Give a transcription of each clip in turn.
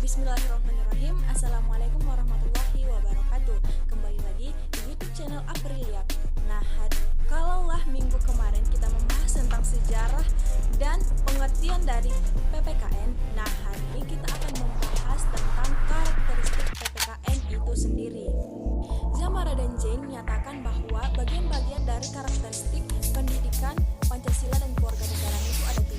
Bismillahirrahmanirrahim. Assalamualaikum warahmatullahi wabarakatuh. Kembali lagi di YouTube channel Aprilia. Nah, kalaulah minggu kemarin kita membahas tentang sejarah dan pengertian dari PPKN, nah hari ini kita akan membahas tentang karakteristik PPKN itu sendiri. Zamara dan Jane menyatakan bahwa bagian-bagian dari karakteristik pendidikan Pancasila dan keluarga negaraan itu ada 7.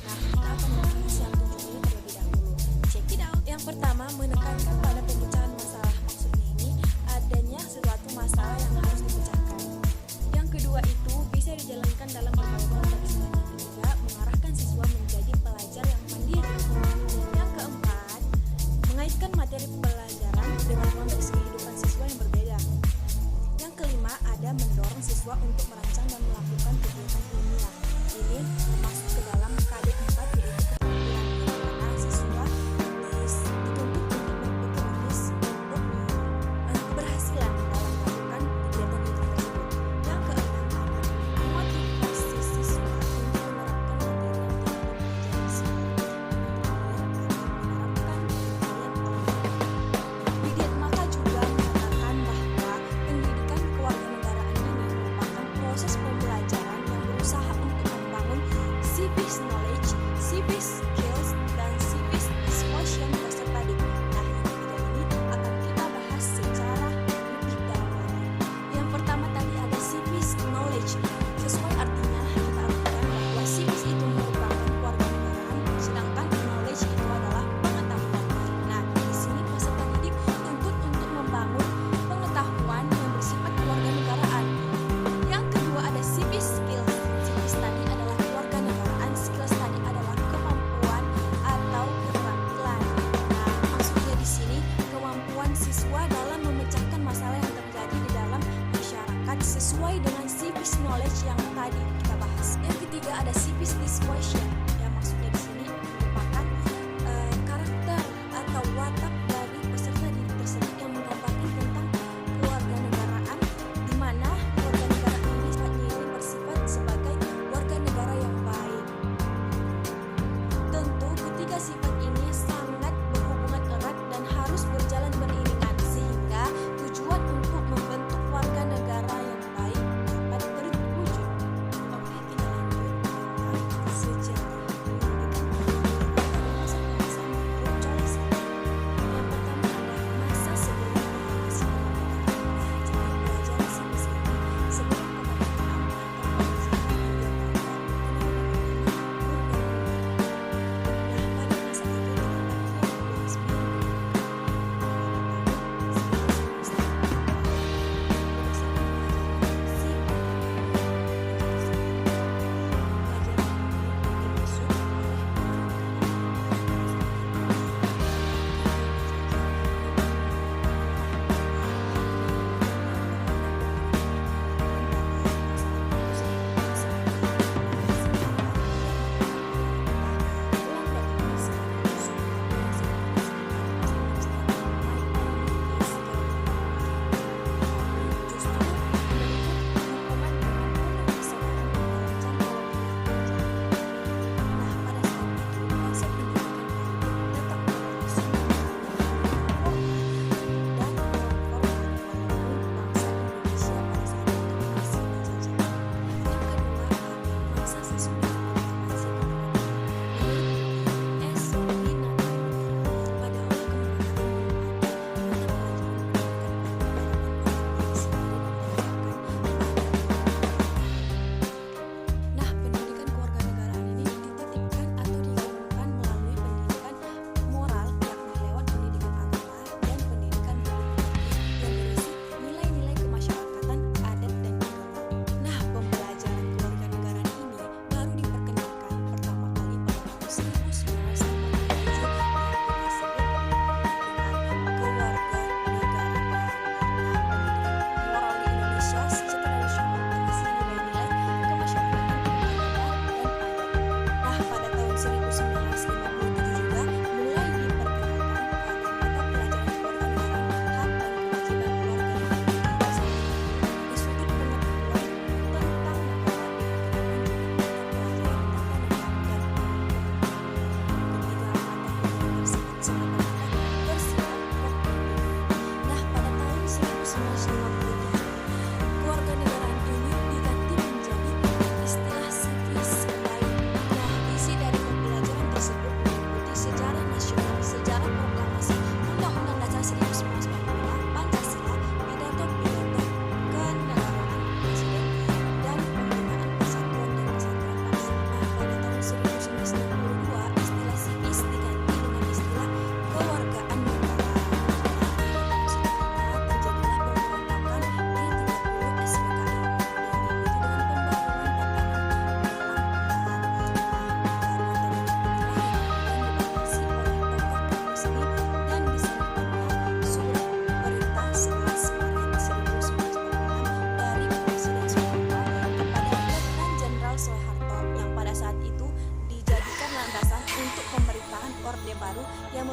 Nah, kita akan membahas yang 7 ini terlebih dahulu. Check it out. Yang pertama, menekankan pada pemecahan masalah. Maksudnya ini adanya suatu masalah yang harus dipecahkan. Yang kedua itu bisa dijalankan dalam berbagai konteks. Yang ketiga, mengarahkan siswa menjadi pelajar yang mandiri. Yang keempat,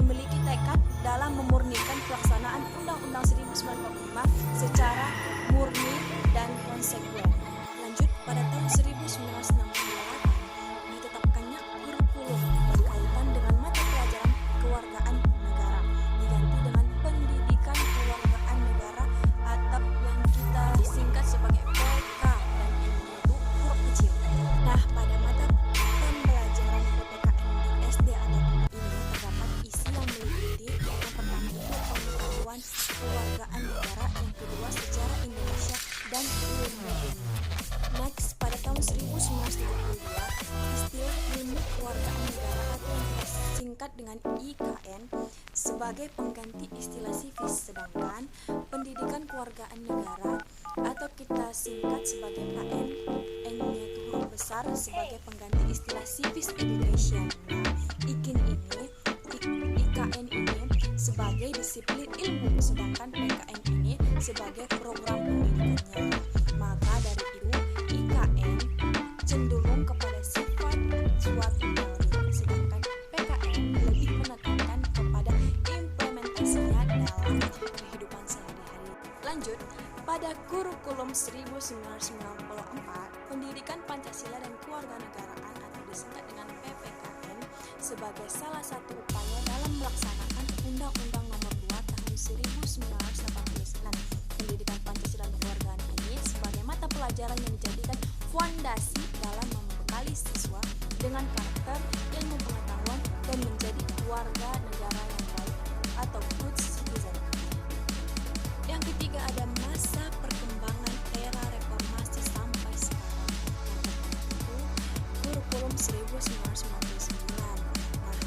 memiliki tekad dalam memurnikan pelaksanaan Undang-Undang 1945 secara murni dan konsekuen. Lanjut, pada tahun 1968 ditetapkannya kurikulum berkaitan dengan mata pelajaran kewargaan negara, diganti dengan pendidikan kewargaan negara atau yang kita singkat sebagai PK dan ini itu huruf kecil. Nah, pada mata pembelajaran PPKN di SD atau ini terdapat isi yang meliputi yang pertama itu pengetahuan kewargaan negara, yang kedua sejarah Indonesia dan ilmu dunia. Next, pada tahun 1932 istilah ilmu kewargaan negara atau yang kita singkat dengan IKN sebagai pengganti istilah sivis, sedangkan pendidikan kewargaan negara atau kita singkat sebagai KN, N-nya itu huruf besar, sebagai pengganti istilah civic education. Nah, IKN ini sebagai disiplin ilmu, sedangkan PKN ini sebagai program pendidikannya. Maka dari itu IKN cenderung kepada sifat suatu teori, sedangkan PKN lebih menekankan kepada implementasinya dalam kehidupan sehari-hari. Lanjut, pada kurikulum 1994, pendidikan Pancasila dan Kewarganegaraan atau disingkat dengan PPKN sebagai salah satu upaya dalam melaksanakan Undang-Undang Nomor 2 Tahun 1989. Pendidikan Pancasila dan Kewarganegaraan ini sebagai mata pelajaran yang dijadikan fondasi dalam membekali siswa dengan karakter, ilmu pengetahuan, dan menjadi warga negara yang baik atau good citizen. Yang ketiga ada masa perkembangan era reformasi sampai sekarang. Yang pertama itu kurikulum 1999. Nah,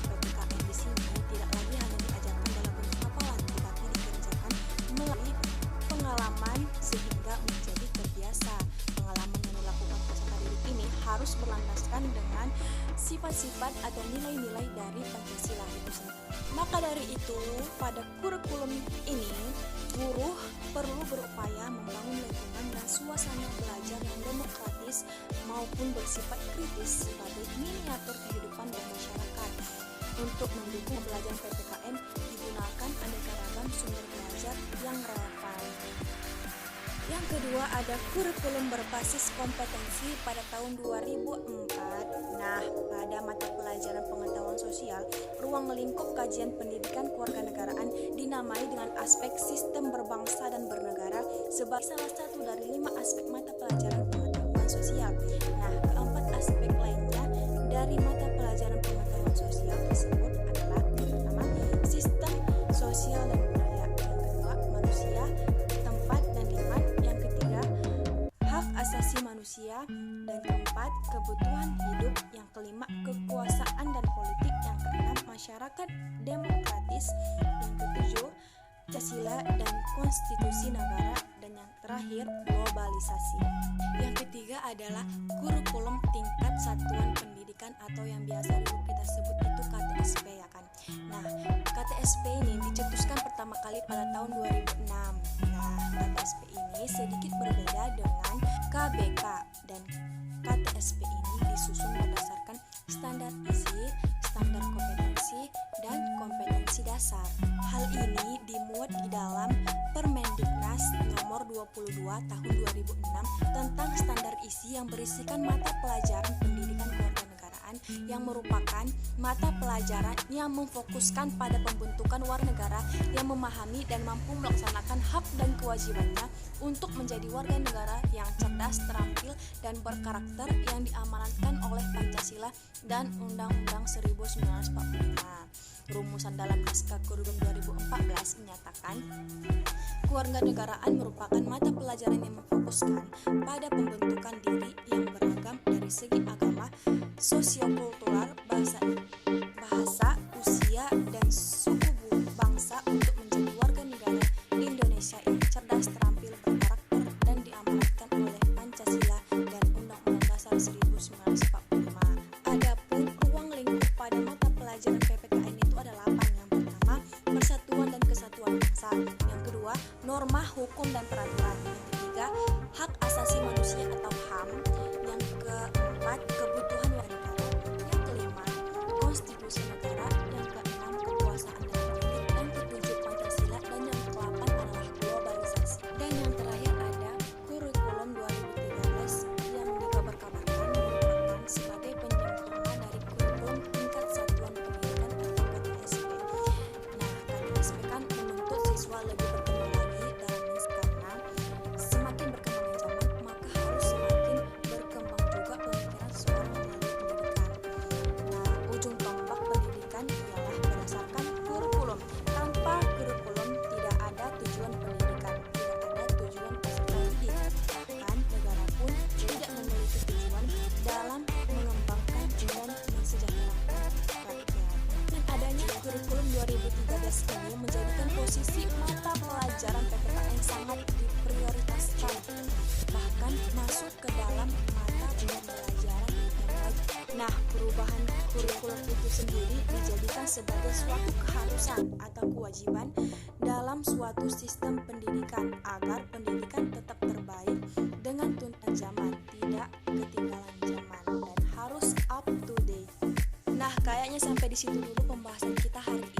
PPKN di sini tidak lagi hanya diajarkan dalam bentuk hafalan, tetapi dikerjakan melalui pengalaman sehingga menjadi terbiasa. Pengalaman yang dilakukan peserta didik ini harus berlandaskan dengan sifat-sifat atau nilai-nilai dari Pancasila itu sendiri. Maka dari itu, pada kurikulum ini, guru perlu berupaya membangun lingkungan dan suasana belajar yang demokratis maupun bersifat kritis sebagai miniatur kehidupan bermasyarakat. Untuk mendukung pembelajaran PPKN digunakan aneka ragam sumber belajar yang relevan. Yang kedua ada kurikulum berbasis kompetensi pada tahun 2004. Nah, pada mata pelajaran pengetahuan sosial, ruang lingkup kajian pendidikan kewarganegaraan dinamai dengan aspek sistem berbangsa dan bernegara sebagai salah satu dari 5 aspek mata pelajaran pengetahuan sosial. Nah, keempat aspek lainnya dari mata pelajaran pengetahuan sosial tersebut adalah yang pertama, sistem sosial dan budaya, yang kedua, manusia, tempat dan lingkungan, yang ketiga, hak asasi manusia, dan keempat, kebutuhan hidup, yang kelima, kekuasaan dan politik, yang keenam, masyarakat demokratis, yang ketujuh, Pancasila dan konstitusi negara, dan yang terakhir, globalisasi. Yang ketiga adalah kurikulum tingkat satuan pendidikan atau yang biasa dulu kita sebut itu KTSP, ya kan. Nah, KTSP ini dicetuskan pertama kali pada tahun 2006. Nah, KTSP ini sedikit berbeda dengan KBK, dan KTSP ini disusun berdasarkan standar isi, standar kompetensi, dan kompetensi dasar. Hal ini dimuat di dalam Permendiknas nomor 22 tahun 2006 tentang standar isi yang berisikan mata pelajaran pendidikan kewarganegaraan yang merupakan mata pelajaran yang memfokuskan pada pembentukan warga negara yang memahami dan mampu melaksanakan hak dan kewajibannya untuk menjadi warga negara yang cerdas, terampil, dan berkarakter yang diamanatkan oleh Pancasila dan Undang-Undang 1945. Rumusan dalam naskah kurikulum 2014 menyatakan kewarganegaraan merupakan mata pelajaran yang memfokuskan pada pembentukan diri yang beragam dari segi agama, sosiokultural, bahasa, usia, dan suku bangsa untuk menjadi warga negara Indonesia yang cerdas, terampil, berkarakter, dan diamanatkan oleh Pancasila dan Undang-Undang Dasar 1945. Adapun ruang lingkup pada mata pelajaran PPKN itu ada 8. Yang pertama, persatuan dan kesatuan bangsa. Yang kedua, norma hukum dan peraturan. Yang ketiga, hak asasi manusia atau HAM. Yang keempat, kebutuhan warga negara. Yang kelima, konstitusi negara. Yang keenam, 2019 ini menjadikan posisi mata pelajaran PPKN sangat diprioritaskan, bahkan masuk ke dalam mata pelajaran yang wajib. Nah, perubahan kurikulum itu sendiri dijadikan sebagai suatu keharusan atau kewajiban dalam suatu sistem pendidikan agar pendidikan tetap terbaik dengan tuntutan zaman, tidak ketinggalan zaman, dan harus up to date. Nah, kayaknya sampai di situ dulu pembahasan kita hari ini.